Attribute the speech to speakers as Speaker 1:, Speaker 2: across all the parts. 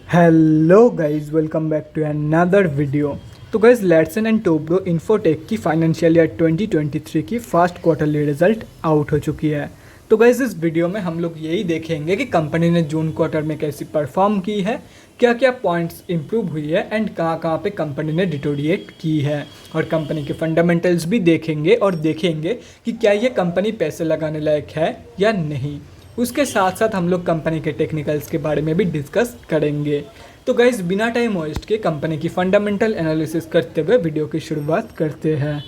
Speaker 1: Hello guys, welcome back to another video. तो guys, Larsen and Toubro Infotech की financial year 2023 की first quarterly result out हो चुकी है। तो गाइस, इस वीडियो में हम लोग यही देखेंगे कि कंपनी ने जून क्वार्टर में कैसी परफॉर्म की है, क्या क्या पॉइंट्स इंप्रूव हुई है एंड कहाँ कहाँ पे कंपनी ने डिटोरिएट की है, और कंपनी के फंडामेंटल्स भी देखेंगे और देखेंगे कि क्या ये कंपनी पैसे लगाने लायक है या नहीं। उसके साथ साथ हम लोग कंपनी के टेक्निकल्स के बारे में भी डिस्कस करेंगे। तो गाइस, बिना टाइम वेस्ट के कंपनी की फंडामेंटल एनालिसिस करते हुए वीडियो की शुरुआत करते हैं।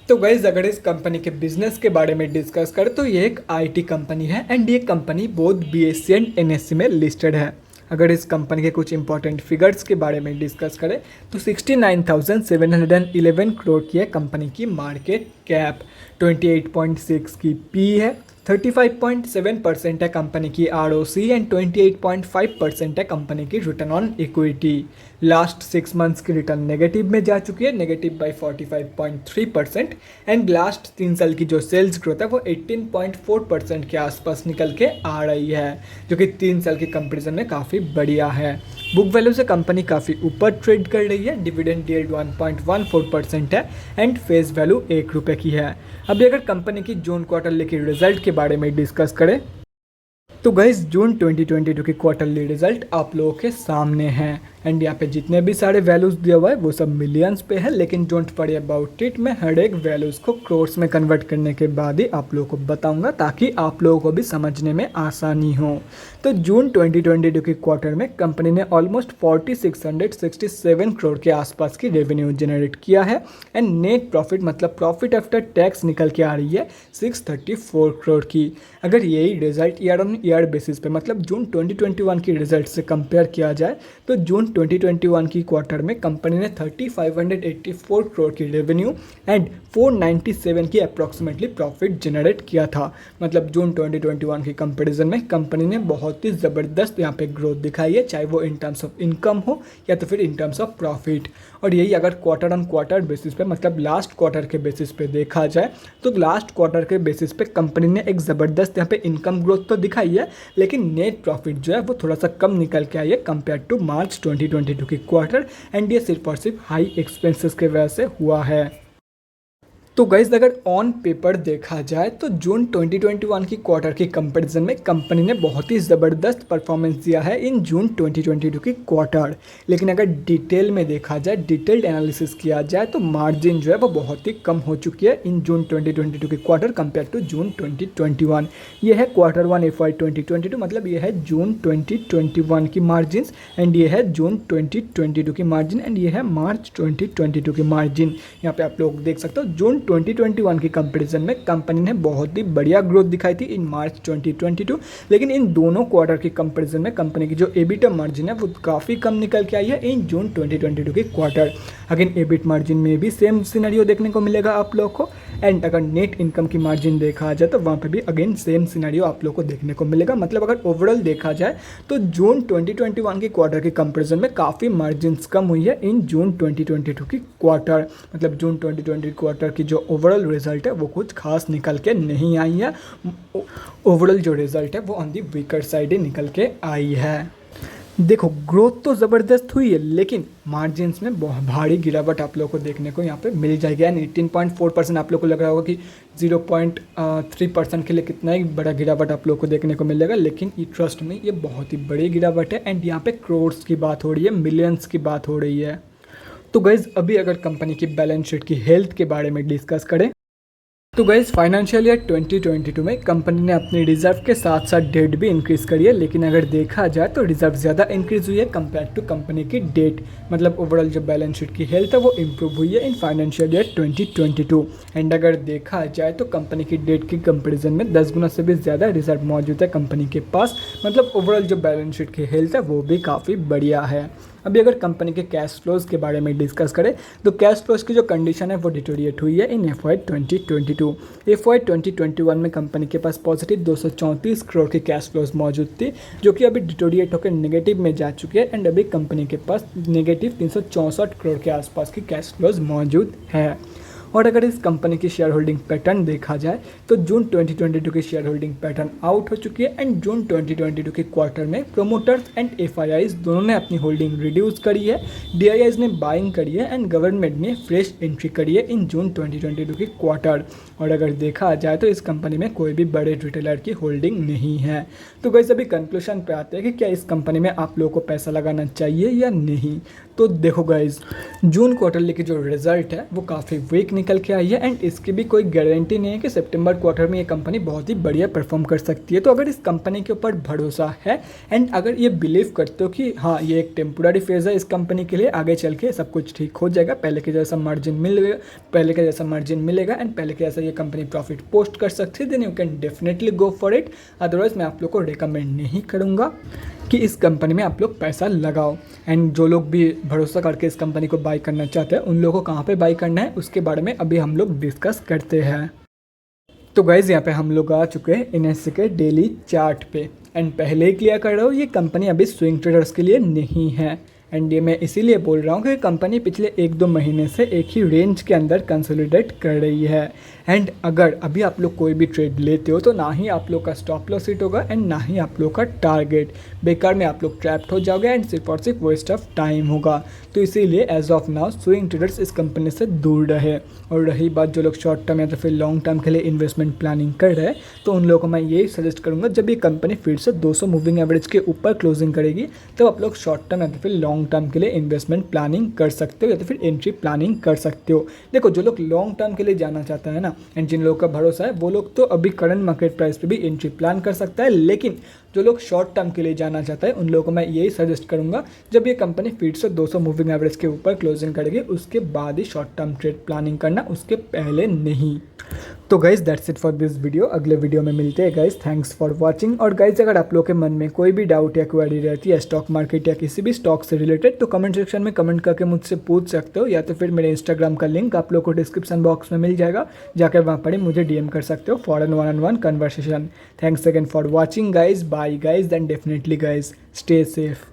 Speaker 1: तो गाइस, अगर इस कंपनी के बिजनेस के बारे में डिस्कस करें तो ये एक आईटी कंपनी है एंड ये company both BSc and NSC में लिस्टेड है। अगर इस कंपनी के कुछ इंपॉर्टेंट फिगर्स के बारे में डिस्कस करें तो 69,711 करोड़ की है कंपनी की मार्केट कैप, 28.6 की पी है, 35.7% है कंपनी की आरओसी एंड 28.5% है कंपनी की return on equity. Last 6 months की रिटर्न नेगेटिव में जा चुकी है, नेगेटिव बाई 45.3%। एंड लास्ट 3 साल की जो सेल्स ग्रोथ है वो 18.4% के आसपास निकल के आ रही है, जो कि 3 साल के कंपेरिजन में काफ़ी बढ़िया है। बुक वैल्यू से कंपनी काफ़ी ऊपर ट्रेड कर रही है, डिविडेंड यील्ड 1.14% है एंड फेस वैल्यू ₹1 की है। अभी अगर कंपनी की जून क्वार्टरली की रिजल्ट के बारे में डिस्कस करें तो गाइस, जून 2022 की क्वार्टरली रिजल्ट आप लोगों के सामने हैं एंड यहाँ पे जितने भी सारे वैल्यूज़ दिया हुआ है वो सब मिलियंस पे है, लेकिन डोंट वरी अबाउट इट, मैं हर एक वैल्यूज़ को क्रोर्स में कन्वर्ट करने के बाद ही आप लोगों को बताऊंगा ताकि आप लोगों को भी समझने में आसानी हो। तो जून 2022 की क्वार्टर में कंपनी ने ऑलमोस्ट 4667 करोड़ के आसपास की रेवेन्यू जनरेट किया है एंड नेट प्रॉफिट मतलब प्रॉफिट आफ्टर टैक्स निकल के आ रही है 634 करोड़ की। अगर यही result year on year basis पे मतलब जून 2021 की रिजल्ट से कंपेयर किया जाए तो जून 2021 की क्वार्टर में कंपनी ने 3584 करोड़ की रेवेन्यू एंड 497 की अप्रॉक्सीमेटली प्रॉफिट जनरेट किया था। मतलब जून 2021 की कंपैरिजन में कंपनी ने बहुत ही ज़बरदस्त यहाँ पे ग्रोथ दिखाई है, चाहे वो इन टर्म्स ऑफ इनकम हो या तो फिर इन टर्म्स ऑफ प्रॉफिट। और यही अगर क्वार्टर ऑन क्वार्टर बेसिस पे मतलब लास्ट क्वार्टर के बेसिस पे देखा जाए तो लास्ट क्वार्टर के बेसिस पे कंपनी ने एक ज़बरदस्त यहाँ पे इनकम ग्रोथ तो दिखाई है, लेकिन नेट प्रॉफिट जो है वो थोड़ा सा कम निकल के आई है कंपेयर टू मार्च 2022 की क्वार्टर, एंड ये सिर्फ और सिर्फ हाई एक्सपेंसेस के वजह से हुआ है। तो गाइज, अगर ऑन पेपर देखा जाए तो जून 2021 की क्वार्टर के कंपैरिजन में कंपनी ने बहुत ही ज़बरदस्त परफॉर्मेंस दिया है इन जून 2022 की क्वार्टर। लेकिन अगर डिटेल में देखा जाए, डिटेल्ड एनालिसिस किया जाए तो मार्जिन जो है वो बहुत ही कम हो चुकी है इन जून 2022 की क्वार्टर कंपेयर टू जून 2021। ये है Q1 FY 2022, मतलब ये है जून 2021 की मार्जिन एंड ये है जून 2022 की मार्जिन एंड ये है मार्च 2022 की मार्जिन। यहाँ पे आप लोग देख सकते हो जून 2021 की कंपैरिजन में कंपनी ने बहुत ही बढ़िया ग्रोथ दिखाई थी इन मार्च 2022, लेकिन इन दोनों क्वार्टर की कंपैरिजन में कंपनी की जो एबिटा मार्जिन है वो काफ़ी कम निकल के आई है इन जून 2022 की क्वार्टर। अगेन एबिट मार्जिन में भी सेम सिनेरियो देखने को मिलेगा आप लोग को, एंड अगर नेट इनकम की मार्जिन देखा जाए तो वहाँ पे भी अगेन सेम सिनेरियो आप लोग को देखने को मिलेगा। मतलब अगर ओवरऑल देखा जाए तो जून 2021 की क्वार्टर की कंपैरिजन में काफ़ी मार्जिन्स कम हुई है इन जून 2022 की क्वार्टर। मतलब जून 2020 क्वार्टर की जो ओवरऑल रिजल्ट है वो कुछ खास निकल के नहीं आई है। ओवरऑल जो रिजल्ट है वो ऑन दी वीकर साइड ही निकल के आई है। देखो, ग्रोथ तो ज़बरदस्त हुई है लेकिन मार्जिन्स में बहुत भारी गिरावट आप लोगों को देखने को यहाँ पे मिल जाएगी। एंड 18.4% आप लोग को लग रहा होगा कि 0.3% के लिए कितना ही बड़ा गिरावट आप लोग को देखने को मिलेगा, लेकिन ये ट्रस्ट में ये बहुत ही बड़ी गिरावट है एंड यहाँ पे करोड्स की बात हो रही है, मिलियंस की बात हो रही है। तो गाइज, अभी अगर कंपनी की बैलेंस शीट की हेल्थ के बारे में डिस्कस करें तो गाइज, फाइनेंशियल ईयर 2022 में कंपनी ने अपनी रिजर्व के साथ साथ डेट भी इंक्रीज करी है, लेकिन अगर देखा जाए तो रिजर्व ज़्यादा इंक्रीज हुई है कंपेयर टू कंपनी की डेट। मतलब ओवरऑल जो बैलेंस शीट की हेल्थ है वो इम्प्रूव हुई है इन फाइनेंशियल ईयर 2022। एंड अगर देखा जाए तो कंपनी की डेट की कंपेरिजन में 10 गुना से भी ज़्यादा रिजर्व मौजूद है कंपनी के पास। मतलब ओवरऑल जो बैलेंस शीट की हेल्थ है वो भी काफ़ी बढ़िया है। अभी अगर कंपनी के कैश फ्लोज के बारे में डिस्कस करें तो कैश फ्लोज की जो कंडीशन है वो डिटोरिएट हुई है इन FY 2022। FY 2021 में कंपनी के पास पॉजिटिव 234 करोड़ की कैश फ्लोज मौजूद थी, जो कि अभी डिटोरिएट होकर नेगेटिव में जा चुकी है एंड अभी कंपनी के पास नेगेटिव 364 करोड़ के आसपास की कैश फ्लोज मौजूद है। और अगर इस कंपनी की शेयर होल्डिंग पैटर्न देखा जाए तो जून 2022 की शेयर होल्डिंग पैटर्न आउट हो चुकी है एंड जून 2022 के क्वार्टर में प्रोमोटर्स एंड एफआईआईज दोनों ने अपनी होल्डिंग रिड्यूस करी है, डीआईआईज ने बाइंग करी है एंड गवर्नमेंट ने फ्रेश एंट्री करी है इन जून 2022 के क्वार्टर। और अगर देखा जाए तो इस कंपनी में कोई भी बड़े रिटेलर की होल्डिंग नहीं है। तो गाइस अभी कंक्लूजन पे आते हैं कि क्या इस कंपनी में आप लोगों को पैसा लगाना चाहिए या नहीं। तो देखो गाइस, जून क्वार्टरली की जो रिजल्ट है वो काफ़ी वीक निकल के आई है एंड इसकी भी कोई गारंटी नहीं है कि सितंबर क्वार्टर में ये कंपनी बहुत ही बढ़िया परफॉर्म कर सकती है। तो अगर इस कंपनी के ऊपर भरोसा है एंड अगर ये बिलीव करते हो कि हाँ ये एक टेम्पोररी फेज़ है इस कंपनी के लिए, आगे चल के सब कुछ ठीक हो जाएगा, पहले के जैसा मार्जिन मिलेगा एंड पहले के जैसा ये कंपनी प्रॉफिट पोस्ट कर सकती है, then you can definitely go for it. Otherwise मैं आप लोग को रिकमेंड नहीं करूँगा कि इस कंपनी में आप लोग पैसा लगाओ। एंड जो लोग भी भरोसा करके इस कंपनी को बाई करना चाहते हैं उन लोगों को कहाँ पे बाई करना है उसके बारे में अभी हम लोग डिस्कस करते हैं। तो गाइज़ यहाँ पे हम लोग आ चुके हैं एनएससी के डेली चार्ट पे एंड पहले ही क्लियर कर रहा हूँ ये कंपनी अभी स्विंग ट्रेडर्स के लिए नहीं है। एंड ये मैं इसीलिए बोल रहा हूँ कि कंपनी पिछले 1-2 महीने से एक ही रेंज के अंदर कंसोलिडेट कर रही है। एंड अगर अभी आप लोग कोई भी ट्रेड लेते हो तो ना ही आप लोग का स्टॉप लॉस हिट होगा एंड ना ही आप लोग का टारगेट, बेकार में आप लोग ट्रैप्ड हो जाओगे एंड सिर्फ और सिर्फ वेस्ट ऑफ टाइम होगा। तो इसीलिए as of now swing traders इस कंपनी से दूर रहे। और रही बात जो लोग शॉर्ट टर्म या तो फिर लॉन्ग टर्म के लिए इन्वेस्टमेंट प्लानिंग कर रहे हैं तो उन लोगों को मैं यही सजेस्ट करूँगा, जब ये कंपनी फिर से 200 मूविंग एवरेज के ऊपर क्लोजिंग करेगी तो आप लोग शॉर्ट टर्म या तो फिर लॉन्ग टर्म के लिए इन्वेस्टमेंट प्लानिंग कर सकते हो या तो फिर एंट्री प्लानिंग कर सकते हो। देखो जो लोग लॉन्ग टर्म के लिए जाना चाहता है ना एंड जिन लोगों का भरोसा है वो लोग तो अभी करंट मार्केट प्राइस पे भी एंट्री प्लान कर सकता है, लेकिन जो लोग शॉर्ट टर्म के लिए जाना चाहता है उन लोगों को मैं यही सजेस्ट करूंगा, जब ये कंपनी फिर से 200 मूविंग एवरेज के ऊपर क्लोजिंग करेगी उसके बाद ही शॉर्ट टर्म ट्रेड प्लानिंग करना, उसके पहले नहीं। तो guys that's it for this video, अगले वीडियो में मिलते हैं गाइज। Thanks for watching. और गाइज अगर आप लोग के मन में कोई भी डाउट या क्वेरी रहती है स्टॉक मार्केट या किसी भी स्टॉक से रिलेटेड तो कमेंट सेक्शन में कमेंट करके मुझसे पूछ सकते हो, या तो फिर मेरे इंस्टाग्राम का लिंक आप लोग को डिस्क्रिप्शन बॉक्स में मिल जाएगा, जाकर वहाँ पर ही मुझे डीएम कर सकते हो for an 1-on-1 conversation. Thanks again for watching guys, bye guys, and definitely guys stay safe.